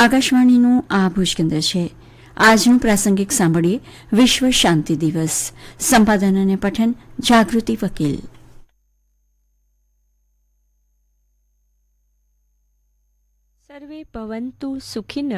આકાશવાણીનું આ ભુજકેન્દ્ર છે. આજનું પ્રાસંગિક સાંભળીએ વિશ્વ શાંતિ દિવસ. સંપાદન અને પઠન જાગૃતિ વકીલ. સર્વે ભવન્તુ સુખિનઃ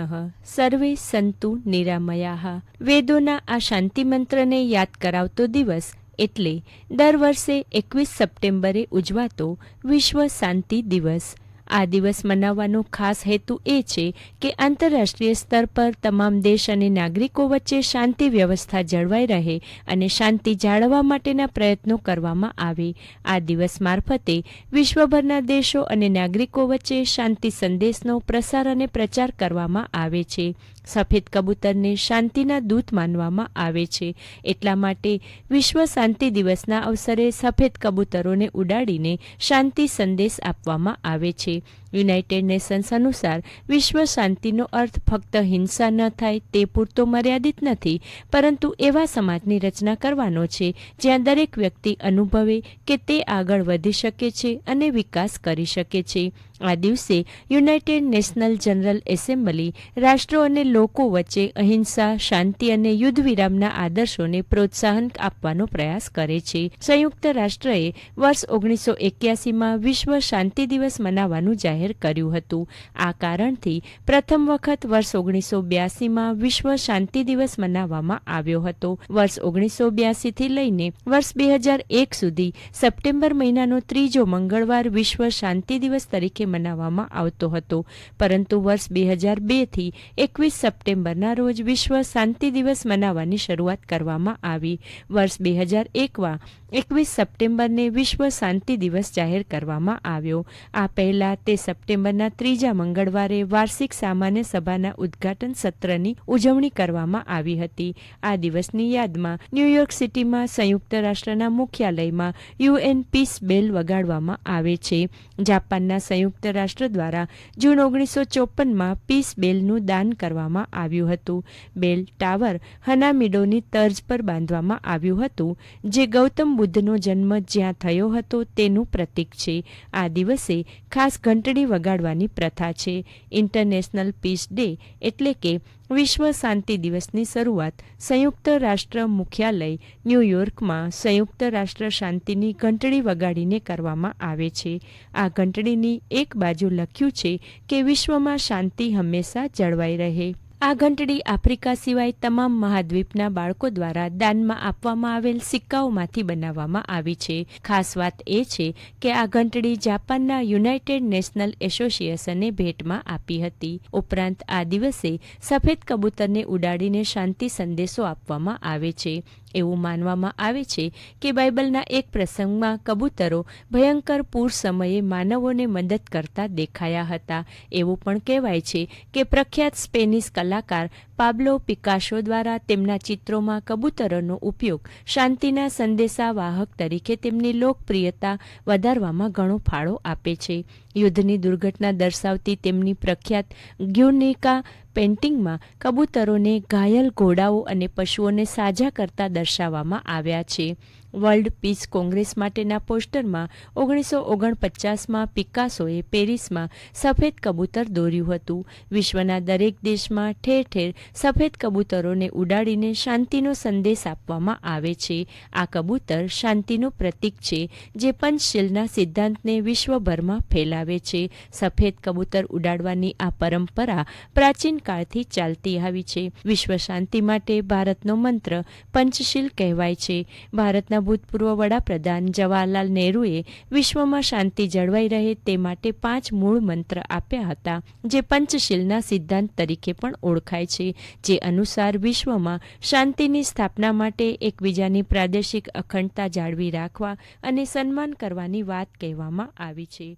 સર્વે સંતુ નિરામયાઃ. વેદોના આ શાંતિ મંત્રને યાદ કરાવતો દિવસ એટલે દર વર્ષે 21 સપ્ટેમ્બરે ઉજવાતો વિશ્વ શાંતિ દિવસ. આ દિવસ મનાવવાનો ખાસ હેતુ એ છે કે આંતરરાષ્ટ્રીય સ્તર પર તમામ દેશ અને નાગરિકો વચ્ચે શાંતિ વ્યવસ્થા જળવાઈ રહે અને શાંતિ જાળવવા માટેના પ્રયત્નો કરવામાં આવે. આ દિવસ મારફતે વિશ્વભરના દેશો અને નાગરિકો વચ્ચે શાંતિ સંદેશનો પ્રસાર અને પ્રચાર કરવામાં આવે છે. સફેદ કબૂતરને શાંતિના દૂત માનવામાં આવે છે. એટલા માટે વિશ્વ શાંતિ દિવસના અવસરે સફેદ કબૂતરોને ઉડાડીને શાંતિ સંદેશ આપવામાં આવે છે. યુનાઇટેડ નેશન્સ અનુસાર વિશ્વ શાંતિનો અર્થ ફક્ત હિંસા ન થાય તે પૂરતો મર્યાદિત નથી, પરંતુ એવા સમાજની રચના કરવાનો છે જ્યાં દરેક વ્યક્તિ અનુભવે કે તે આગળ વધી શકે છે અને વિકાસ કરી શકે છે. આ દિવસે યુનાઇટેડ નેશનલ જનરલ એસેમ્બલી રાષ્ટ્રો અને લોકો વચ્ચે અહિંસા, શાંતિ અને યુદ્ધ વિરામના આદર્શોને પ્રોત્સાહન આપવાનો પ્રયાસ કરે છે. સંયુક્ત રાષ્ટ્રએ વર્ષ 1981માં વિશ્વ શાંતિ દિવસ મનાવવાનું જાહેર કર્યું હતું. આ કારણથી પ્રથમ વખત વર્ષ 1982માં વિશ્વ શાંતિ દિવસ મનાવવામાં આવ્યો હતો. વર્ષ 1982થી લઈને વર્ષ 2001 સુધી સપ્ટેમ્બર મહિનાનો ત્રીજો મંગળવાર વિશ્વ શાંતિ દિવસ તરીકે મનાવવામાં આવતો હતો, પરંતુ વર્ષ 2002થી 21 સપ્ટેમ્બરના રોજ વિશ્વ શાંતિ દિવસ મનાવવાની શરૂઆત કરવામાં આવી. વર્ષ 2001માં 21 સપ્ટેમ્બરને વિશ્વ શાંતિ દિવસ જાહેર કરવામાં આવ્યો. આ પહેલા તે સપ્ટેમ્બરના ત્રીજા મંગળવારે વાર્ષિક સામાન્ય સભાના ઉદ્ઘાટન સત્રની ઉજવણી કરવામાં આવી હતી. આ દિવસની યાદમાં ન્યૂયોર્ક સિટીમાં સંયુક્ત રાષ્ટ્રના મુખ્યાલયમાં UN પીસ બેલ વગાડવામાં આવે છે. જાપાનના સંયુક્ત રાષ્ટ્ર દ્વારા જૂન 1954માં પીસ બેલનું દાન કરવામાં આવ્યું હતું. બેલ ટાવર હનામિડોની તર્જ પર બાંધવામાં આવ્યું હતું, જે ગૌતમ બુદ્ધનો જન્મ જ્યાં થયો હતો તેનું પ્રતીક છે. આ દિવસે ખાસ ઘંટડી વગાડવાની પ્રથા છે. ઇન્ટરનેશનલ પીસ ડે એટલે કે વિશ્વ શાંતિ દિવસની શરૂઆત સંયુક્ત રાષ્ટ્ર મુખ્યાલય ન્યૂયોર્કમાં સંયુક્ત રાષ્ટ્ર શાંતિની ઘંટડી વગાડીને કરવામાં આવે છે. આ ઘંટડીની એક બાજુ લખ્યું છે કે વિશ્વમાં શાંતિ હંમેશા જળવાઈ રહે. આ ઘંટડી આફ્રિકા સિવાય તમામ મહાદ્વીપના બાળકો દ્વારા દાનમાં આપવામાં આવેલ સિક્કાઓમાંથી બનાવવામાં આવી છે. ખાસ વાત એ છે કે આ ઘંટડી જાપાનના યુનાઇટેડ નેશનલ એસોસિએશને ભેટમાં આપી હતી. ઉપરાંત આ દિવસે સફેદ કબૂતરને ઉડાડીને શાંતિ સંદેશો આપવામાં આવે છે. એવું માનવામાં આવે છે કે બાઇબલના એક પ્રસંગમાં કબૂતરો ભયંકર પૂર સમયે માનવોને મદદ કરતા દેખાયા હતા. એવું પણ કહેવાય છે કે પ્રખ્યાત સ્પેનિશ કલાકાર પાબ્લો પિકાસો દ્વારા તેમના ચિત્રોમાં કબૂતરોનો ઉપયોગ શાંતિના સંદેશાવાહક તરીકે તેમની લોકપ્રિયતા વધારવામાં ઘણો ફાળો આપે છે. યુદ્ધની દુર્ઘટના દર્શાવતી તેમની પ્રખ્યાત ગ્યુર્નિકા પેઇન્ટિંગમાં કબૂતરોને ઘાયલ ઘોડાઓ અને પશુઓને સાજા કરતા દર્શાવવામાં આવ્યા છે. વર્લ્ડ પીસ કોંગ્રેસ માટેના પોસ્ટરમાં 1949માં પિકાસોએ પેરિસમાં સફેદ કબૂતર દોર્યું હતું. વિશ્વના દરેક દેશમાં ઠેર ઠેર સફેદ કબૂતરોને ઉડાડીને શાંતિનો સંદેશ આપવામાં આવે છે. આ કબૂતર શાંતિનું પ્રતીક છે, જે પંચશીલના સિદ્ધાંતને વિશ્વભરમાં ફેલાવે છે. સફેદ કબૂતર ઉડાડવાની આ પરંપરા પ્રાચીન કાળથી ચાલતી આવી છે. વિશ્વ શાંતિ માટે ભારતનો મંત્ર પંચશીલ કહેવાય છે. ભારતના ભૂતપૂર્વ વડાપ્રધાન જવાહરલાલ નહેરુએ વિશ્વમાં શાંતિ જળવાઈ રહે તે માટે 5 મૂળ મંત્ર આપ્યા હતા, જે પંચશીલના સિદ્ધાંત તરીકે પણ ઓળખાય છે, જે અનુસાર વિશ્વમાં શાંતિની સ્થાપના માટે એકબીજાની પ્રાદેશિક અખંડતા જાળવી રાખવા અને સન્માન કરવાની વાત કહેવામાં આવી છે.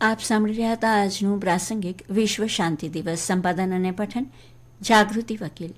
આપ સાંભળી રહ્યા હતા આજનું પ્રાસંગિક વિશ્વ શાંતિ દિવસ. સંપાદન અને પઠન જાગૃતિ વકીલ.